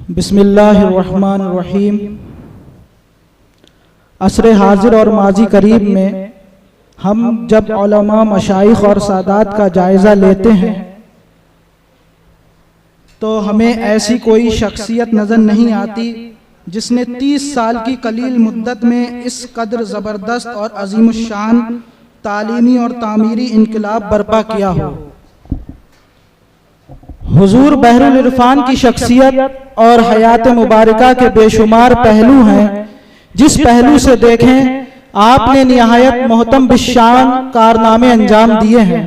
بسم اللہ الرحمن الرحیم۔ عصر حاضر اور ماضی قریب میں ہم جب علماء، مشائخ اور سادات کا جائزہ لیتے ہیں تو ہمیں ایسی کوئی شخصیت نظر نہیں آتی جس نے 30 سال کی قلیل مدت میں اس قدر زبردست اور عظیم الشان تعلیمی اور تعمیری انقلاب برپا کیا ہو۔ حضور بحر العرفان کی شخصیت اور حیات مبارکہ کے بے شمار پہلو ہیں، جس پہلو سے دیکھیں آپ نے نہایت محتم بالشان کارنامے انجام دیے ہیں۔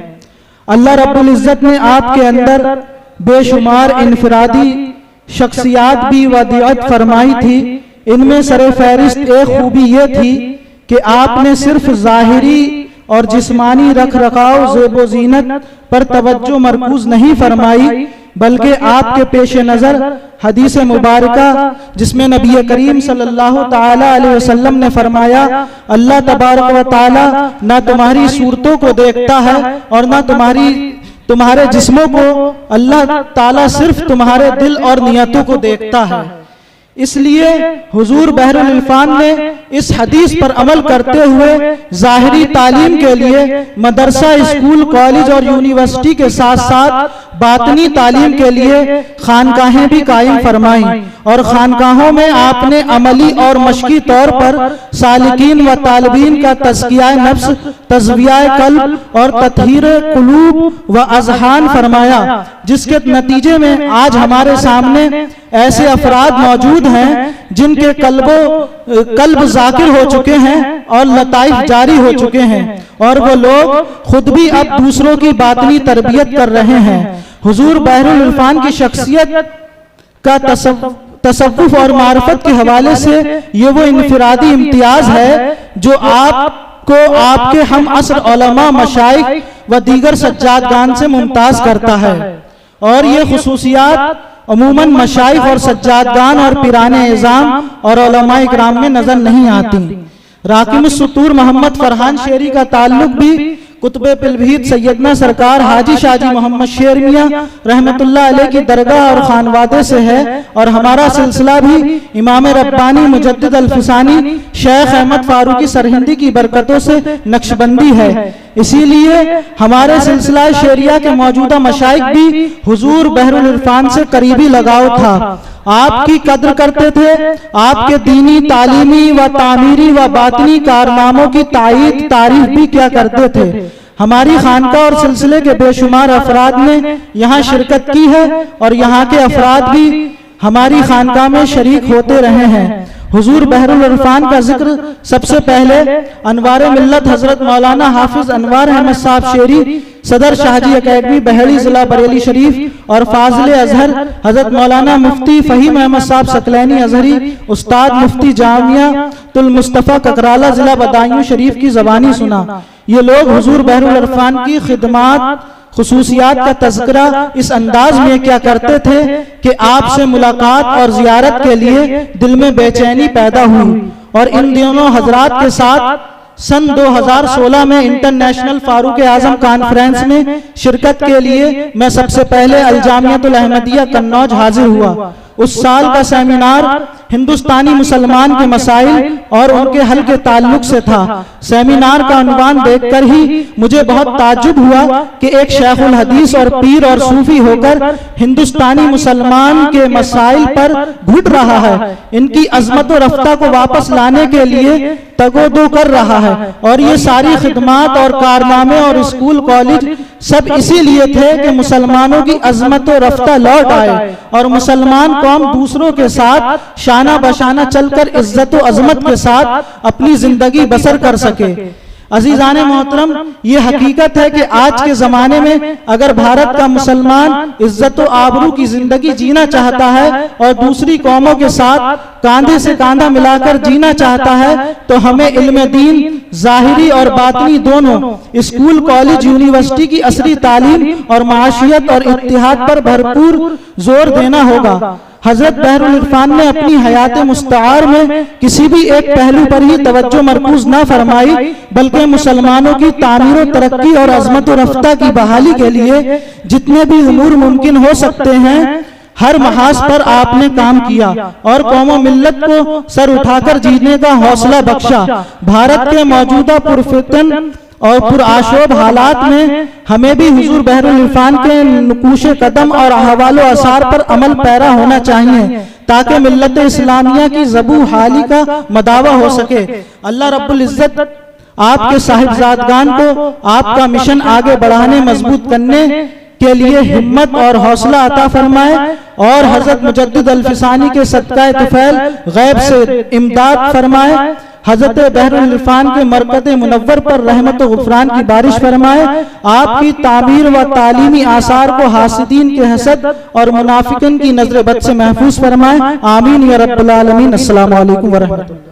اللہ رب العزت نے آپ کے اندر بے شمار انفرادی شخصیات بھی ودیعت فرمائی تھی۔ ان میں سر فہرست ایک خوبی یہ تھی کہ آپ نے صرف ظاہری اور جسمانی رکھ رکھاؤ، زیب و زینت پر توجہ مرکوز نہیں فرمائی، بلکہ آپ کے پیش نظر حدیث مبارکہ جس میں نبی کریم صلی اللہ تعالی علیہ وسلم نے فرمایا، اللہ تبارک و تعالی نہ تمہاری صورتوں کو دیکھتا ہے اور نہ تمہارے جسموں کو، اللہ تعالی صرف تمہارے دل اور نیتوں کو دیکھتا ہے۔ اس لیے حضور بحر العرفان نے اس حدیث پر عمل کرتے ہوئے ظاہری تعلیم کے لیے مدرسہ، اسکول، کالج اور یونیورسٹی کے ساتھ ساتھ باطنی تعلیم کے لیے خانقاہیں بھی قائم فرمائیں، اور خانقاہوں میں آپ نے عملی اور مشقی طور پر سالکین و طالبین کا تزکیہ نفس، تزویہ قلب اور تطہیر قلوب و اذہان فرمایا، جس کے نتیجے میں آج ہمارے سامنے ایسے افراد موجود ہیں جن کے قلب ذاکر ہو چکے ہیں اور لطائف جاری ہو چکے ہیں، اور وہ لوگ خود بھی اب دوسروں کی باطنی تربیت کر رہے ہیں۔ حضور بحر العرفان کی شخصیت کا تصوف اور معرفت کے حوالے سے یہ وہ انفرادی امتیاز ہے جو آپ کو آپ کے ہم عصر علماء، مشائخ و دیگر سجادگان سے ممتاز کرتا ہے، اور یہ خصوصیات عموماً مشائخ اور سجادگان اور پیران اعظام اور علماء اکرام میں نظر نہیں آتی۔ راکم السطور محمد فرحان شیری کا تعلق بھی قطب پلبھیت سیدنا سرکار حاجی شاہ جی محمد شیر میاں رحمت اللہ علیہ کی درگاہ اور خانوادے سے ہے، اور ہمارا سلسلہ بھی امام ربانی مجدد الفسانی شیخ احمد فاروقی سرہندی کی برکتوں سے نقشبندی ہے۔ اسی لیے ہمارے سلسلہ شیریہ کے موجودہ مشائخ بھی حضور بحر العرفان سے قریبی لگاؤ تھا، آپ کی قدر کرتے تھے، آپ کے دینی، تعلیمی و تعمیری و باطنی کارناموں کی تائید تعریف بھی کیا کرتے تھے۔ ہماری خانقاہ اور سلسلے کے بے شمار افراد نے یہاں شرکت کی ہے، اور یہاں کے افراد بھی ہماری خانقاہ میں شریک ہوتے رہے ہیں۔ حضور بحر العرفان کا ذکر سب سے پہلے انوار ملت حضرت مولانا حافظ انوار احمد صاحب شیری، صدر شاہجی اکیڈمی بہڑی ضلع بریلی شریف، اور فاضل ازہر حضرت مولانا مفتی فہیم احمد صاحب سکلینی ازہری، استاد مفتی جامعہ المصطفیٰ ککرالہ ضلع بدایوں شریف کی زبانی سنا۔ یہ لوگ حضور بحر العرفان کی خدمات، خصوصیات کا تذکرہ اس انداز میں کیا کرتے تھے کہ آپ سے ملاقات اور زیارت کے لیے دل میں بے چینی پیدا ہوئی، اور ان دونوں حضرات کے ساتھ سن 2016 میں انٹرنیشنل فاروق اعظم کانفرنس میں شرکت کے لیے میں سب سے پہلے الجامعۃ الاحمدیہ قنوج حاضر ہوا۔ اس سال کا سیمینار ہندوستانی مسلمان کے مسائل اور ان کے حل کے تعلق سے تھا۔ سیمینار کا عنوان دیکھ کر ہی مجھے بہت تعجب ہوا کہ ایک شیخ الحدیث اور پیر اور صوفی ہو کر ہندوستانی مسلمان کے مسائل پر گھٹ رہا ہے، ان کی عظمت و رفتہ کو واپس لانے کے لیے تگودو کر رہا ہے، اور یہ ساری خدمات اور کارنامے اور اسکول، کالج سب اسی لیے تھے کہ مسلمانوں کی عظمت و رفتہ لوٹ آئے اور مسلمان قوم دوسروں کے ساتھ شانہ بشانہ چل کر عزت و عظمت کے ساتھ اپنی زندگی بسر کر سکے۔ عزیزان محترم، یہ حقیقت ہے کہ آج کے زمانے میں اگر بھارت کا مسلمان عزت و آبرو کی زندگی جینا چاہتا ہے اور دوسری قوموں کے ساتھ کاندھے سے کاندھا ملا کر جینا چاہتا ہے تو ہمیں علم دین، ظاہری اور باطنی دونوں، اسکول، کالج، یونیورسٹی کی عصری تعلیم اور معاشیت اور اتحاد پر بھرپور زور دینا ہوگا۔ حضرت بحر العرفان نے اپنی حیات مستعار میں کسی بھی ایک پہلو پر ہی توجہ مرکوز نہ فرمائی، بلکہ مسلمانوں کی تعمیر و ترقی اور عظمت و رفتہ کی بحالی کے لیے جتنے بھی امور ممکن ہو سکتے ہیں ہر محاذ پر آپ نے کام کیا اور قوم و ملت کو سر اٹھا کر جینے کا حوصلہ بخشا۔ بھارت کے موجودہ پرفتن اور پرآشوب حالات میں ہمیں بھی حضور بحر العرفان کے نقوش قدم اور احوال و آثار پر عمل پیرا ہونا چاہیے تاکہ ملت اسلامیہ کی ذبح و حالی کا مداوع ہو سکے۔ اللہ رب العزت آپ کے صاحبزادگان کو آپ کا مشن آگے بڑھانے مضبوط کرنے کے لیے ہمت اور حوصلہ عطا فرمائے، اور حضرت مجدد الفسانی کے صدقہ طفیل غیب سے امداد فرمائے۔ حضرت بحر العرفان کے مرکز منور پر رحمت و غفران کی بارش فرمائے۔ آپ کی تعمیر و تعلیمی آثار کو حاسدین کے حسد اور منافقین کی نظر بد سے محفوظ فرمائے۔ آمین یا رب العالمین۔ السلام علیکم ورحمۃ اللہ۔